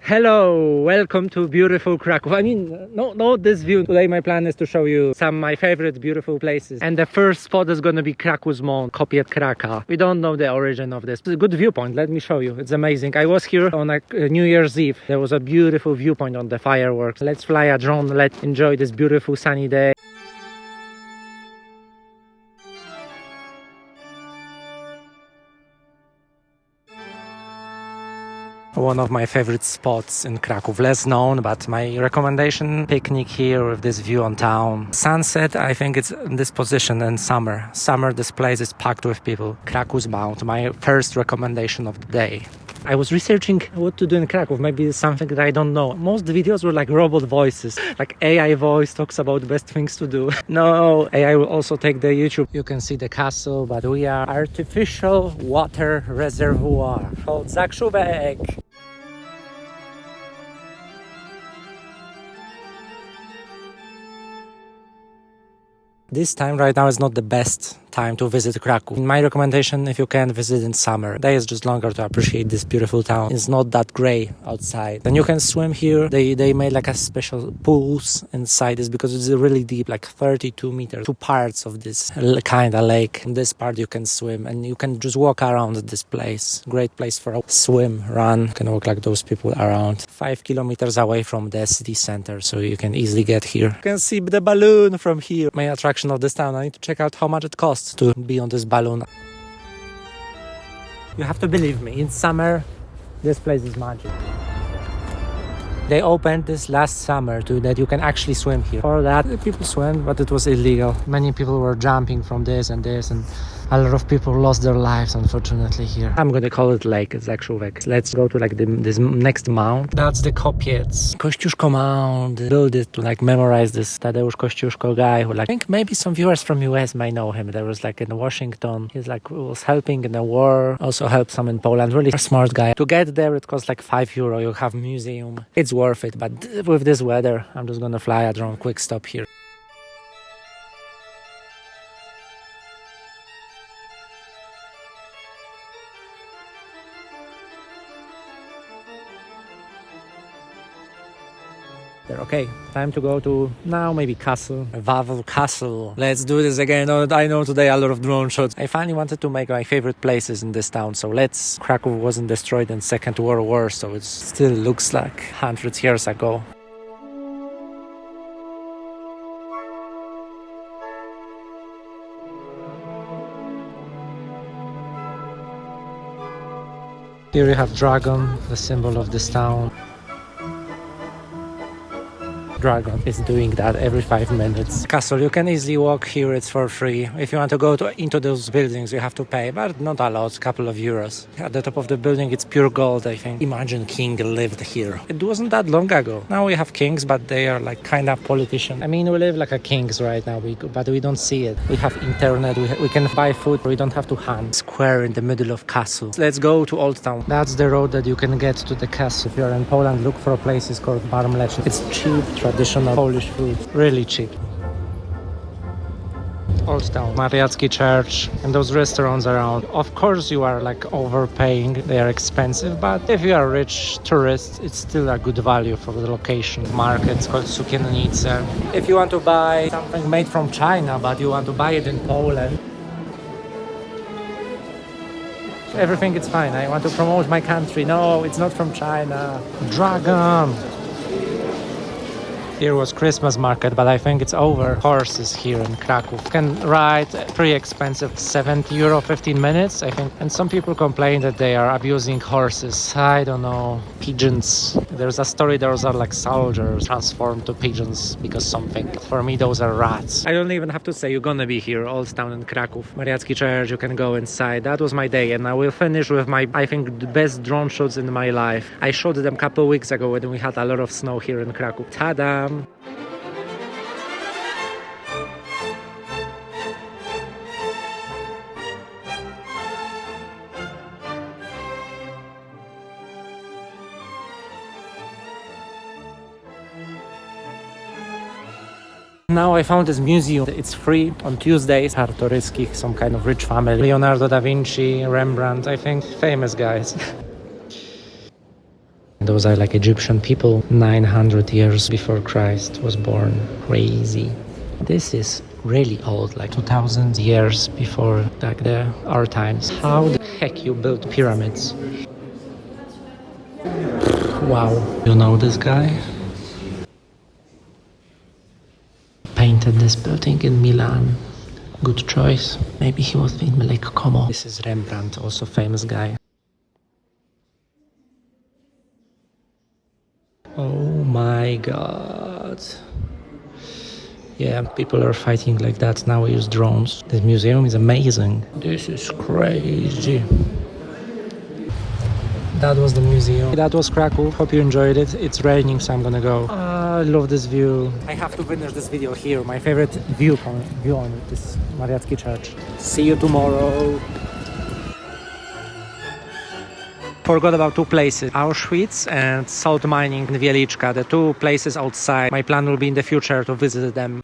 Hello, welcome to beautiful Kraków. I mean, not this view. Today my plan is to show you some of my favorite beautiful places. And the first spot is going to be Krakus Mound, Kopiet Kraka. We don't know the origin of this. It's a good viewpoint, let me show you. It's amazing. I was here on New Year's Eve. There was a beautiful viewpoint on the fireworks. Let's fly a drone, let's enjoy this beautiful sunny day. One of my favorite spots in Kraków, less known, but my recommendation, picnic here with this view on town. Sunset, I think it's in this position in summer. Summer, this place is packed with people. Krakus Mound, my first recommendation of the day. I was researching what to do in Kraków. Maybe it's something that I don't know. Most videos were like robot voices, like AI voice talks about best things to do. No, AI will also take the YouTube. You can see the castle, but we are artificial water reservoir called Zakrzówek. This time right now is not the best time to visit Kraków. My recommendation, if you can, visit in summer. Day is just longer to appreciate this beautiful town. It's not that gray outside. Then you can swim here. They made like a special pools inside this because it's really deep, like 32 meters. Two parts of this kind of lake. In this part you can swim and you can just walk around this place. Great place for a swim, run. You can walk like those people around. 5 kilometers away from the city center, so you can easily get here. You can see the balloon from here. My attraction of this town. I need to check out how much it costs to be on this balloon. You have to believe me, in summer this place is magic. They opened this last summer to that you can actually swim here. For that people swam, but it was illegal. Many people were jumping from this and a lot of people lost their lives, unfortunately, here. I'm gonna call it Lake Zakrzówek. Let's go to like this next mound. That's the Kopiec. Kościuszko Mound. Built it to like memorize this Tadeusz Kościuszko guy who like, I think maybe some viewers from US might know him. There was like in Washington. He's like was helping in the war. Also helped some in Poland. Really smart guy. To get there it costs like €5. You have museum. It's worth it. But with this weather, I'm just gonna fly a drone. Quick stop here. Okay, time to go to now maybe castle, Wawel castle. Let's do this again. I know today a lot of drone shots. I finally wanted to make my favorite places in this town. So Kraków wasn't destroyed in Second World War, so it still looks like hundreds of years ago. Here you have dragon, the symbol of this town. Dragon is doing that every 5 minutes. Castle, you can easily walk here, it's for free. If you want to go into those buildings, you have to pay, but not a lot, a couple of euros. At the top of the building, it's pure gold, I think. Imagine king lived here. It wasn't that long ago. Now we have kings, but they are like kind of politicians. I mean, we live like a kings right now, but we don't see it. We have internet, we can buy food, we don't have to hunt. Square in the middle of castle. Let's go to Old Town. That's the road that you can get to the castle. If you're in Poland, look for a place it's called Bar Mleczny. It's cheap, traditional Polish food, really cheap. Old Town, Mariacki Church, and those restaurants around. Of course you are like overpaying, they are expensive, but if you are a rich tourist, it's still a good value for the location. Market's called Sukiennice. If you want to buy something made from China, but you want to buy it in Poland, everything is fine. I want to promote my country. No, it's not from China. Dragon! Here was Christmas market, but I think it's over. Horses here in Kraków. You can ride pretty expensive, €70, 15 minutes, I think. And some people complain that they are abusing horses. I don't know. Pigeons. There's a story those are like soldiers transformed to pigeons because something. For me, those are rats. I don't even have to say you're gonna be here, Old Town in Kraków. Mariacki Church, you can go inside. That was my day, and I will finish with my, I think, the best drone shots in my life. I shot them a couple weeks ago when we had a lot of snow here in Kraków. Ta-da! Now I found this museum. It's free on Tuesdays. Czartoryski, some kind of rich family. Leonardo da Vinci, Rembrandt, I think, famous guys. those are like Egyptian people 900 years before Christ was born. Crazy. This is really old, like 2000 years before like our times. How the heck you built pyramids? Wow. You know this guy? Painted this building in Milan. Good choice. Maybe he was in Lake Como. This is Rembrandt, also famous guy. Oh my god. Yeah, people are fighting like that. Now we use drones. This museum is amazing. This is crazy. That was the museum. That was Kraków. Hope you enjoyed it. It's raining, so I'm gonna go. I love this view. I have to finish this video here. My favorite view on this Mariacki church. See you tomorrow. Forgot about two places, Auschwitz and salt mining in Wieliczka, the two places outside. My plan will be in the future to visit them.